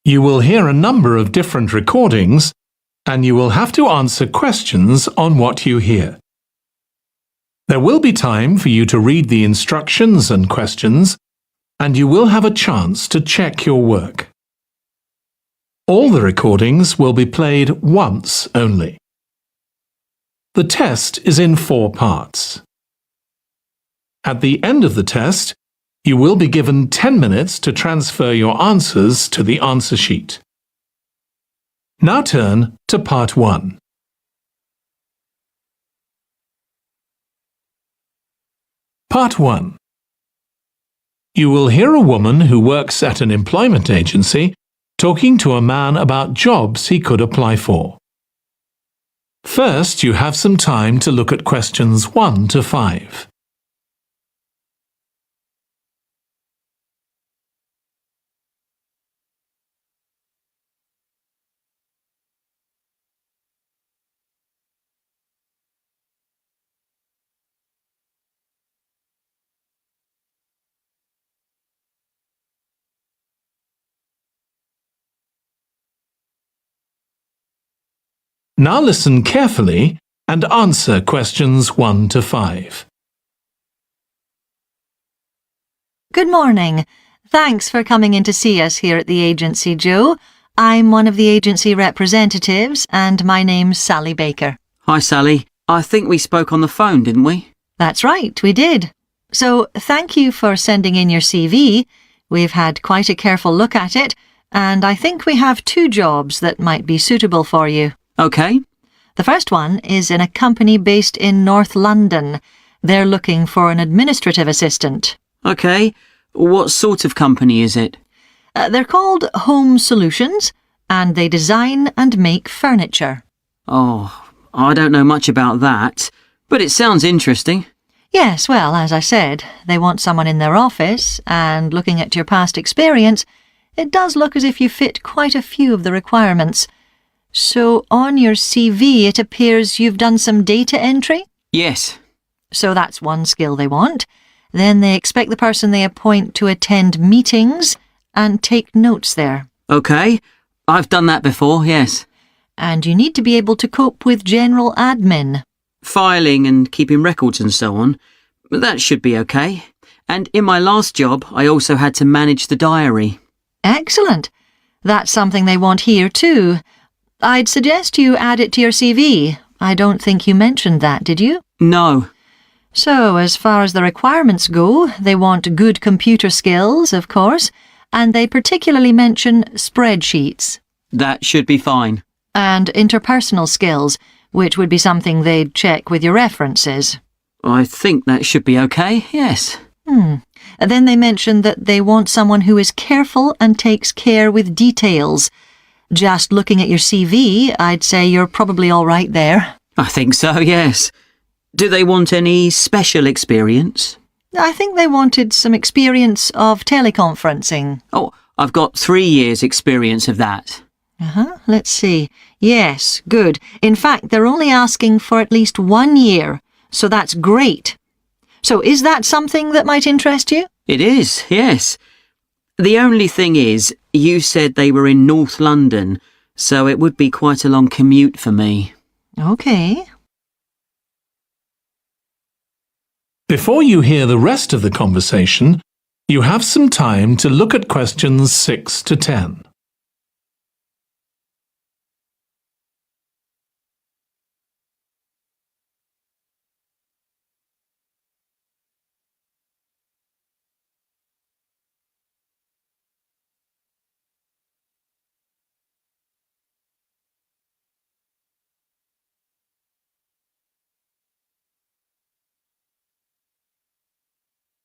You will hear a number of different recordings, and you will have to answer questions on what you hear. There will be time for you to read the instructions and questions, and you will have a chance to check your work. All the recordings will be played once only. The test is in 4 parts. At the end of the test, you will be given 10 minutes to transfer your answers to the answer sheet. Now turn to Part 1. Part 1. You will hear a woman who works at an employment agency talking to a man about jobs he could apply for. First, you have some time to look at questions 1 to 5. Now listen carefully and answer questions 1 to 5. Good morning. Thanks for coming in to see us here at the agency, Joe. I'm one of the agency representatives and my name's Sally Baker. Hi, Sally. I think we spoke on the phone, didn't we? That's right, we did. So thank you for sending in your CV. We've had quite a careful look at it, and I think we have 2 jobs that might be suitable for you. OK. The first one is in a company based in North London. They're looking for an administrative assistant. OK. What sort of company is it? They're called Home Solutions, and they design and make furniture. Oh, I don't know much about that, but it sounds interesting. Yes, well, as I said, they want someone in their office, and looking at your past experience, it does look as if you fit quite a few of the requirements. So on your CV it appears you've done some data entry? Yes. So that's one skill they want. Then they expect the person they appoint to attend meetings and take notes there. OK. I've done that before, yes. And you need to be able to cope with general admin. Filing and keeping records and so on. That should be OK. And in my last job, I also had to manage the diary. Excellent. That's something they want here too. I'd suggest you add it to your CV. I don't think you mentioned that, did you? No. So, as far as the requirements go, they want good computer skills, of course, and they particularly mention spreadsheets. That should be fine. And interpersonal skills, which would be something they'd check with your references. I think that should be OK, yes. Then they mention that they want someone who is careful and takes care with details. Just looking at your CV, I'd say you're probably all right there. I think so, yes. Do they want any special experience? I think they wanted some experience of teleconferencing. Oh, I've got 3 years' experience of that. Let's see. Yes, good. In fact, they're only asking for at least 1 year, so that's great. So is that something that might interest you? It is, yes. The only thing is, you said they were in North London, so it would be quite a long commute for me. OK. Before you hear the rest of the conversation, you have some time to look at questions 6 to 10.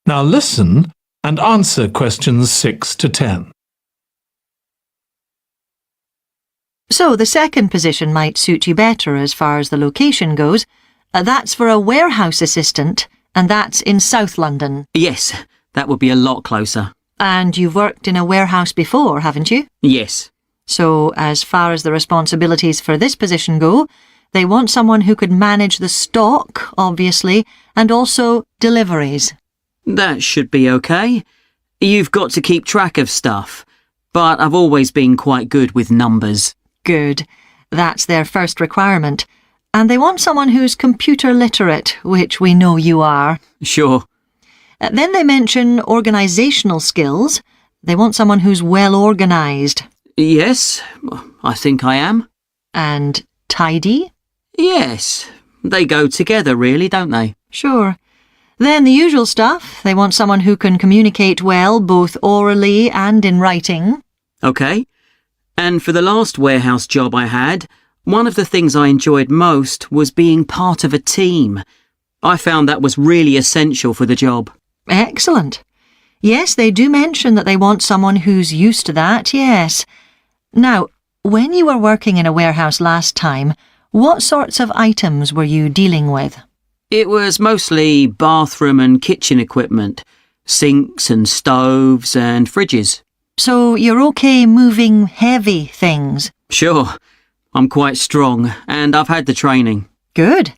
Now listen and answer questions 6 to 10. So the second position might suit you better as far as the location goes. That's for a warehouse assistant, and that's in South London. Yes, that would be a lot closer. And you've worked in a warehouse before, haven't you? Yes. So as far as the responsibilities for this position go, they want someone who could manage the stock, obviously, and also deliveries. That should be OK. You've got to keep track of stuff. but I've always been quite good with numbers. Good. That's their first requirement. And they want someone who's computer literate, which we know you are. Sure. Then they mention organisational skills. They want someone who's well organised. Yes, I think I am. And tidy? Yes, they go together really, don't they? Sure. Then the usual stuff. They want someone who can communicate well, both orally and in writing. OK. And for the last warehouse job I had, one of the things I enjoyed most was being part of a team. I found that was really essential for the job. Excellent. Yes, they do mention that they want someone who's used to that, yes. Now, when you were working in a warehouse last time, what sorts of items were you dealing with? It was mostly bathroom and kitchen equipment, sinks and stoves and fridges. So you're okay moving heavy things? Sure, I'm quite strong and I've had the training. Good.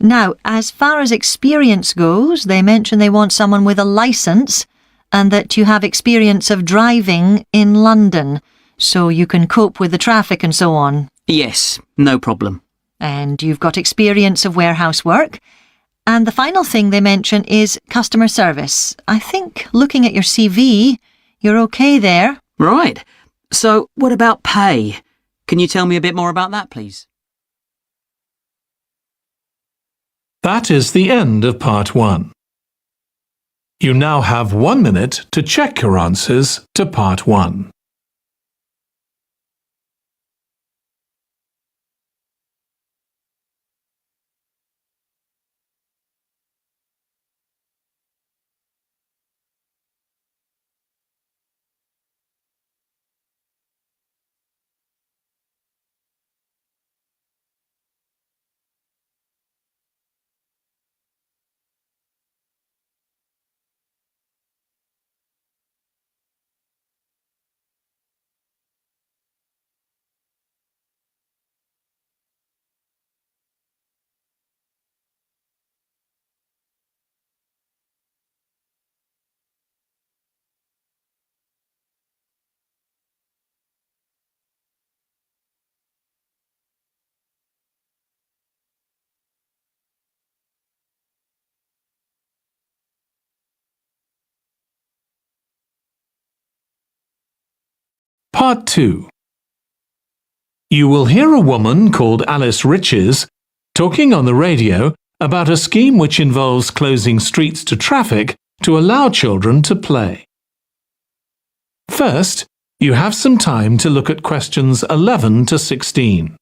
Now, as far as experience goes, they mention they want someone with a licence and that you have experience of driving in London, so you can cope with the traffic and so on. Yes, no problem. And you've got experience of warehouse work. And the final thing they mention is customer service. I think, looking at your CV, you're okay there. Right. So, what about pay? Can you tell me a bit more about that, please? That is the end of part 1. You now have 1 minute to check your answers to part 1. Part 2. You will hear a woman called Alice Riches talking on the radio about a scheme which involves closing streets to traffic to allow children to play. First, you have some time to look at questions 11 to 16.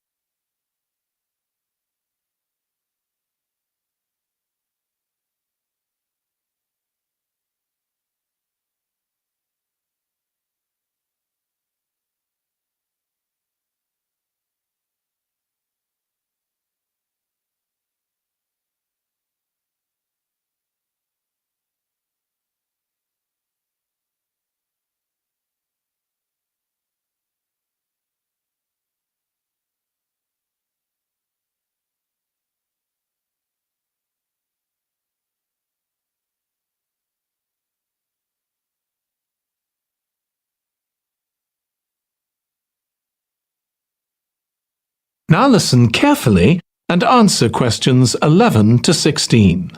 Now listen carefully and answer questions 11 to 16.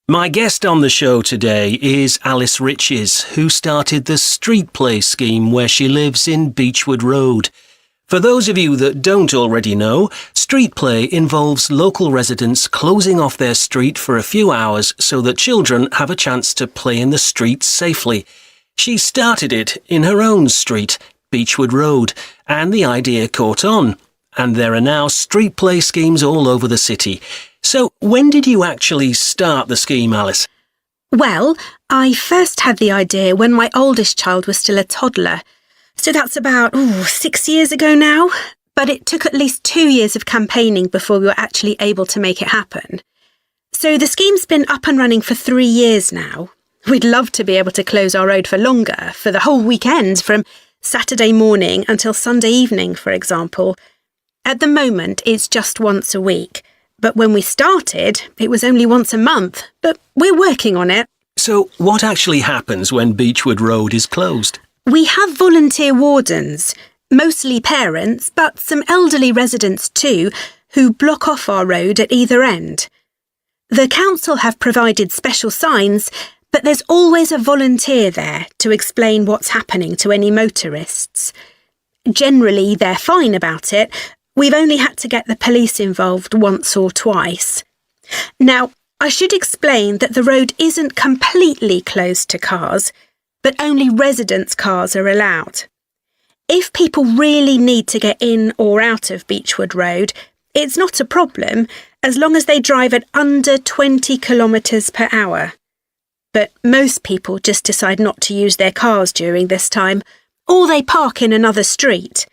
My guest on the show today is Alice Riches, who started the Street Play scheme where she lives in Beechwood Road. For those of you that don't already know, Street Play involves local residents closing off their street for a few hours so that children have a chance to play in the street safely. She started it in her own street, Beechwood Road, and the idea caught on. And there are now street play schemes all over the city. So when did you actually start the scheme, Alice? Well, I first had the idea when my oldest child was still a toddler. So that's about 6 years ago now. But it took at least 2 years of campaigning before we were actually able to make it happen. So the scheme's been up and running for 3 years now. We'd love to be able to close our road for longer, for the whole weekend, from Saturday morning until Sunday evening, for example. At the moment, it's just once a week. But when we started, it was only once a month. But we're working on it. So what actually happens when Beechwood Road is closed? We have volunteer wardens, mostly parents, but some elderly residents too, who block off our road at either end. The council have provided special signs, but there's always a volunteer there to explain what's happening to any motorists. Generally, they're fine about it. We've only had to get the police involved once or twice. Now, I should explain that the road isn't completely closed to cars, but only residents' cars are allowed. If people really need to get in or out of Beechwood Road, it's not a problem as long as they drive at under 20 kilometres per hour. But most people just decide not to use their cars during this time, or they park in another street.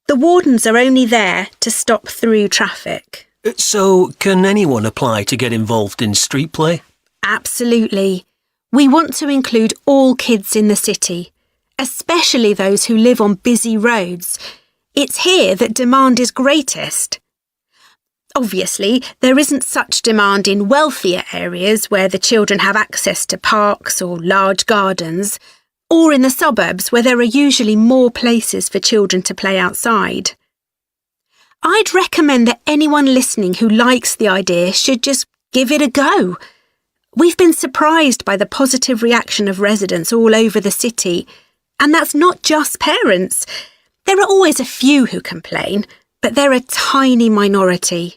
The wardens are only there to stop through traffic. So can anyone apply to get involved in street play? Absolutely. We want to include all kids in the city, especially those who live on busy roads. It's here that demand is greatest. Obviously, there isn't such demand in wealthier areas where the children have access to parks or large gardens, or in the suburbs where there are usually more places for children to play outside. I'd recommend that anyone listening who likes the idea should just give it a go. We've been surprised by the positive reaction of residents all over the city, and that's not just parents. There are always a few who complain, but they're a tiny minority.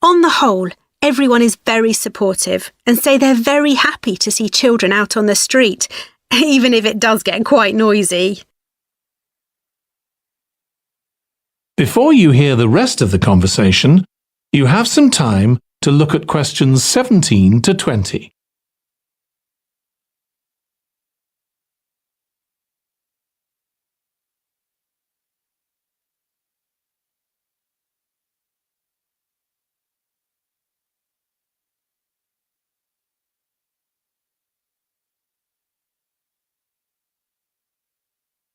On the whole, everyone is very supportive and say they're very happy to see children out on the street, even if it does get quite noisy. Before you hear the rest of the conversation, you have some time to look at questions 17 to 20.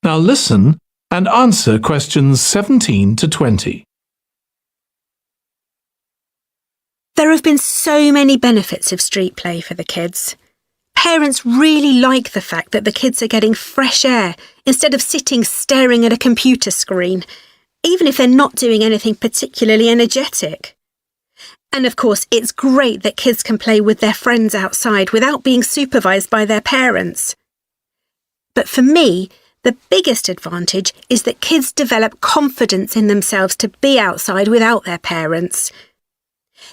Now listen and answer questions 17 to 20. There have been so many benefits of street play for the kids. Parents really like the fact that the kids are getting fresh air instead of sitting staring at a computer screen, even if they're not doing anything particularly energetic. And of course, it's great that kids can play with their friends outside without being supervised by their parents. But for me, the biggest advantage is that kids develop confidence in themselves to be outside without their parents.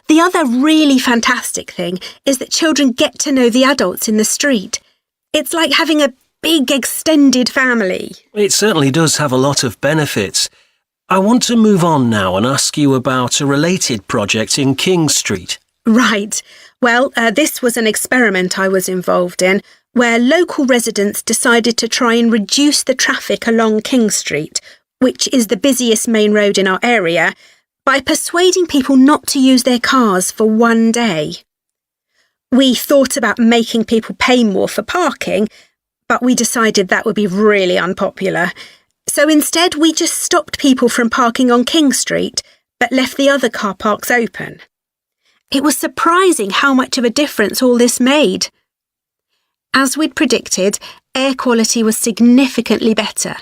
The other really fantastic thing is that children get to know the adults in the street. It's like having a big extended family. It certainly does have a lot of benefits. I want to move on now and ask you about a related project in King Street. Right. Well, this was an experiment I was involved in, where local residents decided to try and reduce the traffic along King Street, which is the busiest main road in our area, by persuading people not to use their cars for one day. We thought about making people pay more for parking, but we decided that would be really unpopular. So instead, we just stopped people from parking on King Street, but left the other car parks open. It was surprising how much of a difference all this made. As we'd predicted, air quality was significantly better.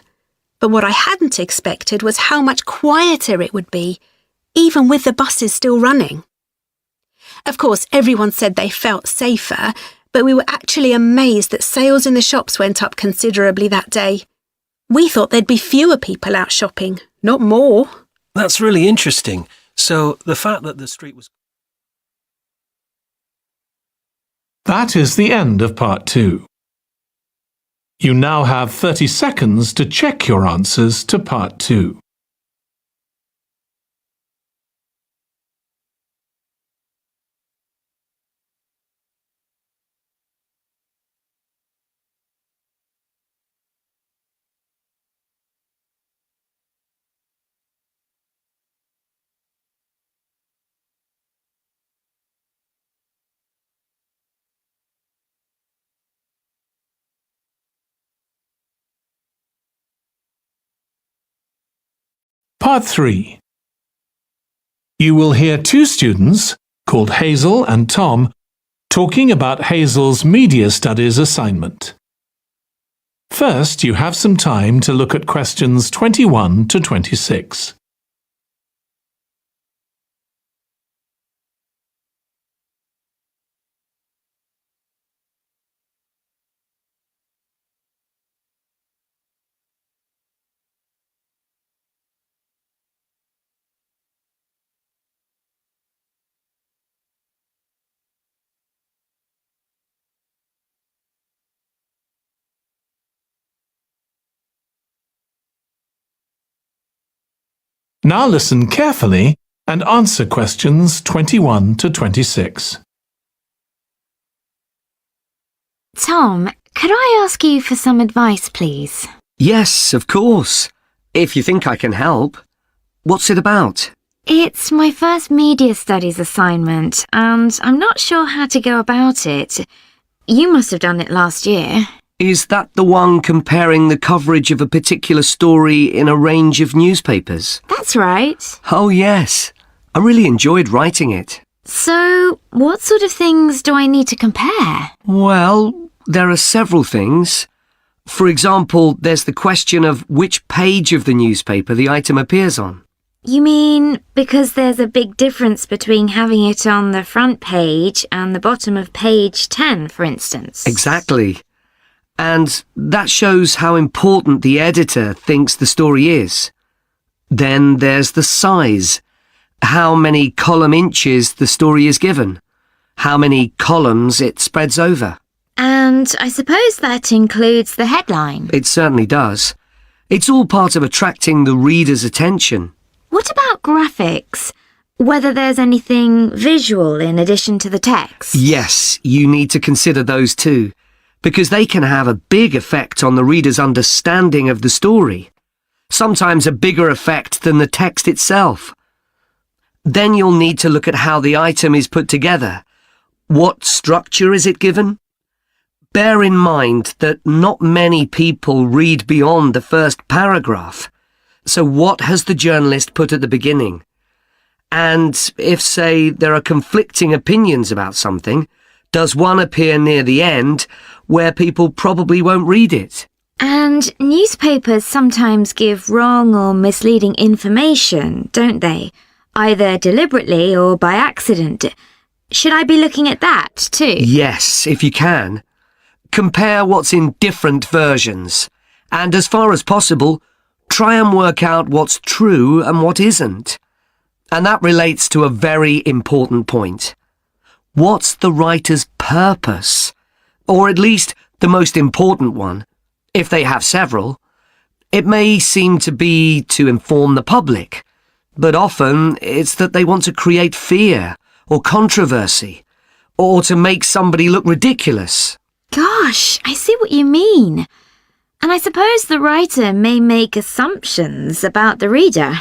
But what I hadn't expected was how much quieter it would be, even with the buses still running. Of course, everyone said they felt safer, but we were actually amazed that sales in the shops went up considerably that day. We thought there'd be fewer people out shopping, not more. That's really interesting. So the fact that the street was... That is the end of part 2. You now have 30 seconds to check your answers to part 2. Part 3. You will hear two students, called Hazel and Tom, talking about Hazel's Media Studies assignment. First, you have some time to look at questions 21 to 26. Now listen carefully and answer questions 21 to 26. Tom, could I ask you for some advice, please? Yes, of course. If you think I can help. What's it about? It's my first media studies assignment, and I'm not sure how to go about it. You must have done it last year. Is that the one comparing the coverage of a particular story in a range of newspapers? That's right. Oh, yes. I really enjoyed writing it. So, what sort of things do I need to compare? Well, there are several things. For example, there's the question of which page of the newspaper the item appears on. You mean because there's a big difference between having it on the front page and the bottom of page 10, for instance? Exactly. And that shows how important the editor thinks the story is. Then there's the size. How many column inches the story is given. How many columns it spreads over. And I suppose that includes the headline. It certainly does. It's all part of attracting the reader's attention. What about graphics? Whether there's anything visual in addition to the text? Yes, you need to consider those too, because they can have a big effect on the reader's understanding of the story. Sometimes a bigger effect than the text itself. Then you'll need to look at how the item is put together. What structure is it given? Bear in mind that not many people read beyond the first paragraph. So what has the journalist put at the beginning? And if, say, there are conflicting opinions about something, does one appear near the end where people probably won't read it? And newspapers sometimes give wrong or misleading information, don't they? Either deliberately or by accident. Should I be looking at that too? Yes, if you can. Compare what's in different versions. And as far as possible, try and work out what's true and what isn't. And that relates to a very important point. What's the writer's purpose? Or at least the most important one, if they have several. It may seem to be to inform the public, but often it's that they want to create fear or controversy, or to make somebody look ridiculous. Gosh, I see what you mean. And I suppose the writer may make assumptions about the reader.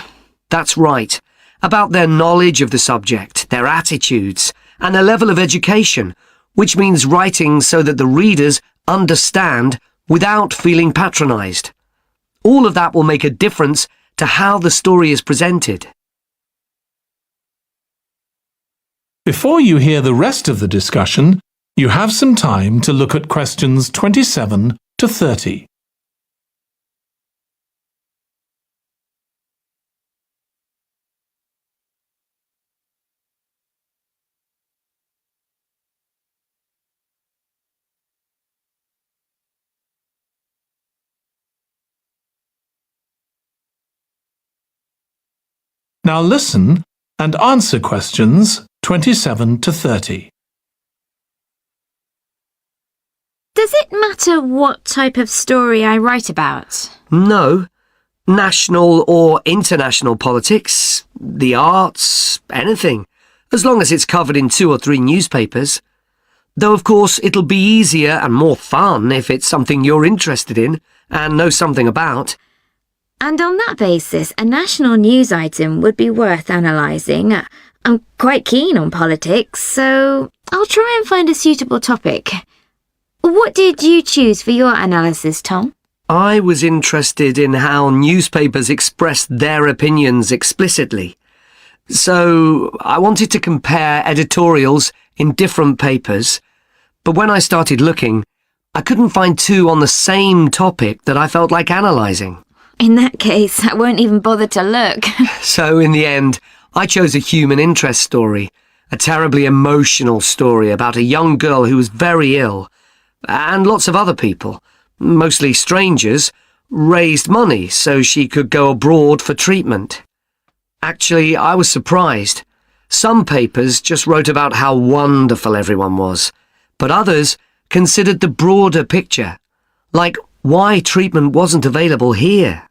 That's right. About their knowledge of the subject, their attitudes, and their level of education, which means writing so that the readers understand without feeling patronised. All of that will make a difference to how the story is presented. Before you hear the rest of the discussion, you have some time to look at questions 27 to 30. Now listen and answer questions 27 to 30. Does it matter what type of story I write about? No. National or international politics, the arts, anything, as long as it's covered in 2 or 3 newspapers. Though of course it'll be easier and more fun if it's something you're interested in and know something about. And on that basis, a national news item would be worth analysing. I'm quite keen on politics, so I'll try and find a suitable topic. What did you choose for your analysis, Tom? I was interested in how newspapers express their opinions explicitly. So I wanted to compare editorials in different papers But when I started looking, I couldn't find two on the same topic that I felt like analysing. In that case, I won't even bother to look. So in the end, I chose a human interest story, a terribly emotional story about a young girl who was very ill, and lots of other people, mostly strangers, raised money so she could go abroad for treatment. Actually, I was surprised. Some papers just wrote about how wonderful everyone was, but others considered the broader picture, like why treatment wasn't available here.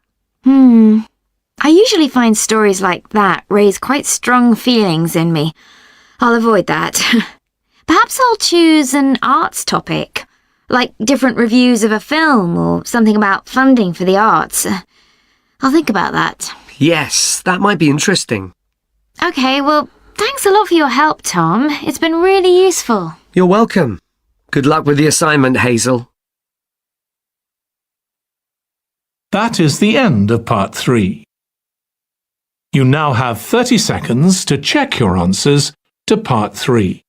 I usually find stories like that raise quite strong feelings in me. I'll avoid that. Perhaps I'll choose an arts topic, like different reviews of a film or something about funding for the arts. I'll think about that. Yes, that might be interesting. Okay, well, thanks a lot for your help, Tom. It's been really useful. You're welcome. Good luck with the assignment, Hazel. That is the end of part 3. You now have 30 seconds to check your answers to part 3.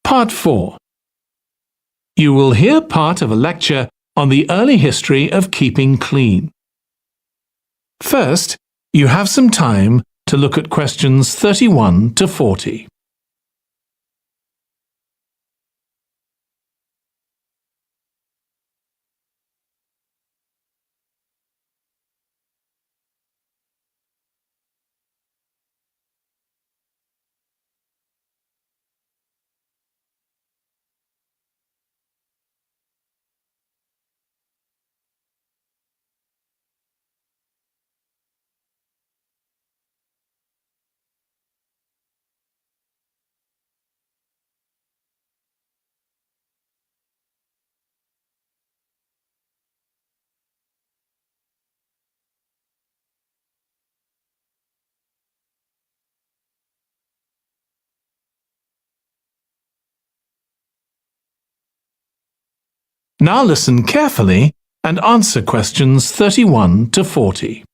Part 4. You will hear part of a lecture on the early history of keeping clean. First, you have some time to look at questions 31 to 40. Now listen carefully and answer questions 31 to 40.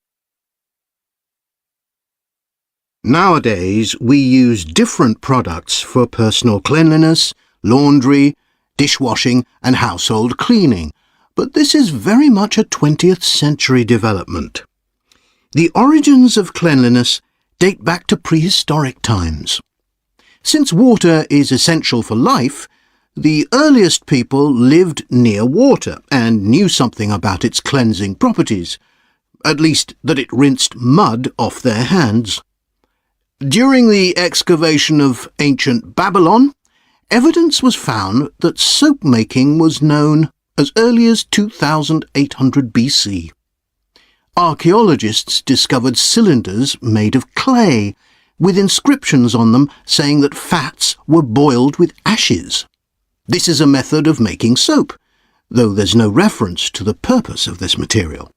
Nowadays, we use different products for personal cleanliness, laundry, dishwashing and household cleaning, but this is very much a 20th century development. The origins of cleanliness date back to prehistoric times. Since water is essential for life, the earliest people lived near water and knew something about its cleansing properties, at least that it rinsed mud off their hands. During the excavation of ancient Babylon, evidence was found that soap making was known as early as 2800 BC. Archaeologists discovered cylinders made of clay, with inscriptions on them saying that fats were boiled with ashes. This is a method of making soap, though there's no reference to the purpose of this material.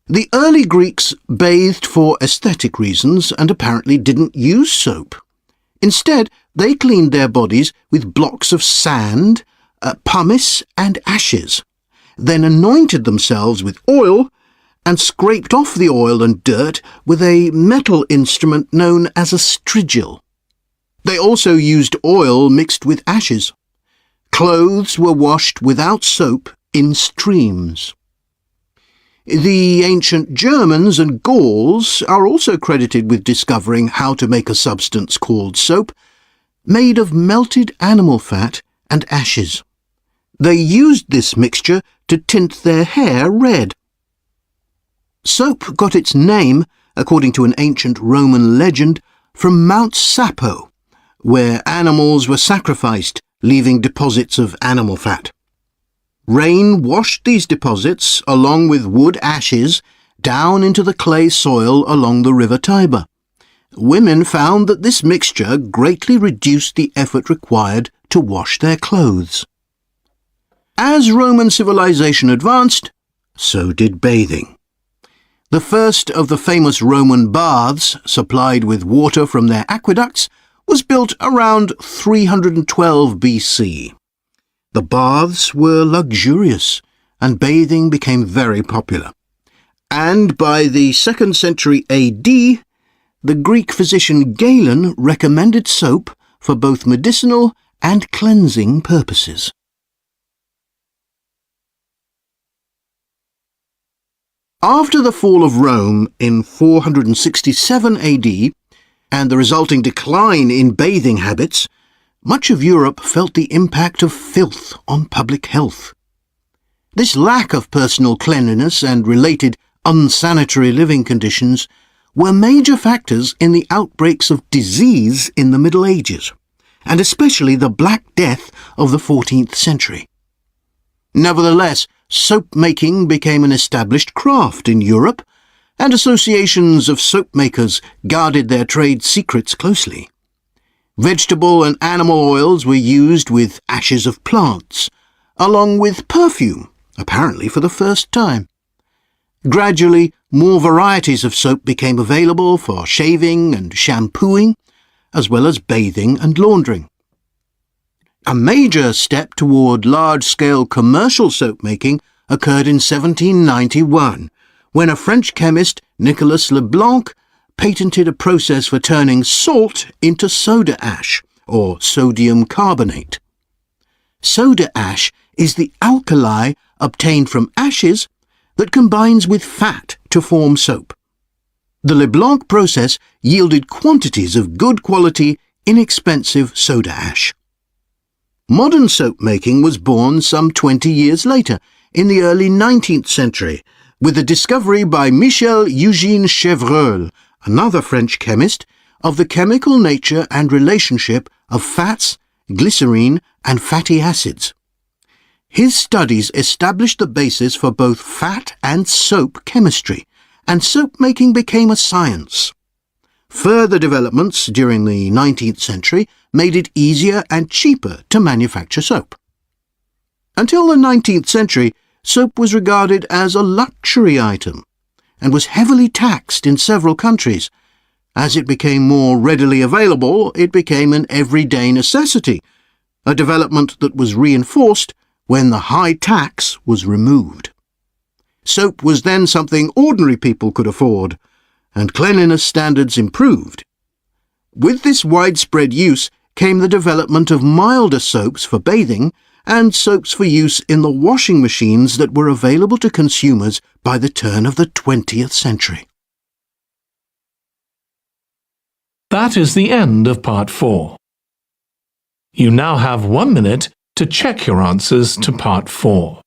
The early Greeks bathed for aesthetic reasons and apparently didn't use soap. Instead, they cleaned their bodies with blocks of sand, pumice and ashes, then anointed themselves with oil and scraped off the oil and dirt with a metal instrument known as a strigil. They also used oil mixed with ashes. Clothes were washed without soap in streams. The ancient Germans and Gauls are also credited with discovering how to make a substance called soap, made of melted animal fat and ashes. They used this mixture to tint their hair red. Soap got its name, according to an ancient Roman legend, from Mount Sapo, where animals were sacrificed, leaving deposits of animal fat. Rain washed these deposits, along with wood ashes, down into the clay soil along the river Tiber. Women found that this mixture greatly reduced the effort required to wash their clothes. As Roman civilization advanced, so did bathing. The first of the famous Roman baths, supplied with water from their aqueducts, was built around 312 BC. The baths were luxurious, and bathing became very popular. And by the 2nd century AD, the Greek physician Galen recommended soap for both medicinal and cleansing purposes. After the fall of Rome in 467 AD and the resulting decline in bathing habits, much of Europe felt the impact of filth on public health. This lack of personal cleanliness and related unsanitary living conditions were major factors in the outbreaks of disease in the Middle Ages, and especially the Black Death of the 14th century. Nevertheless, soap-making became an established craft in Europe, and associations of soap makers guarded their trade secrets closely. Vegetable and animal oils were used with ashes of plants, along with perfume, apparently for the first time. Gradually, more varieties of soap became available for shaving and shampooing, as well as bathing and laundering. A major step toward large-scale commercial soap making occurred in 1791, when a French chemist, Nicolas Leblanc, patented a process for turning salt into soda ash, or sodium carbonate. Soda ash is the alkali obtained from ashes that combines with fat to form soap. The Leblanc process yielded quantities of good quality, inexpensive soda ash. Modern soap making was born some 20 years later, in the early 19th century, with the discovery by Michel Eugène Chevreul, another French chemist, of the chemical nature and relationship of fats, glycerine, and fatty acids. His studies established the basis for both fat and soap chemistry, and soap making became a science. Further developments during the 19th century made it easier and cheaper to manufacture soap. Until the 19th century, soap was regarded as a luxury item and was heavily taxed in several countries. As it became more readily available, it became an everyday necessity, a development that was reinforced when the high tax was removed. Soap was then something ordinary people could afford, and cleanliness standards improved. With this widespread use came the development of milder soaps for bathing and soaps for use in the washing machines that were available to consumers by the turn of the 20th century. That is the end of part 4. You now have 1 minute to check your answers to part 4.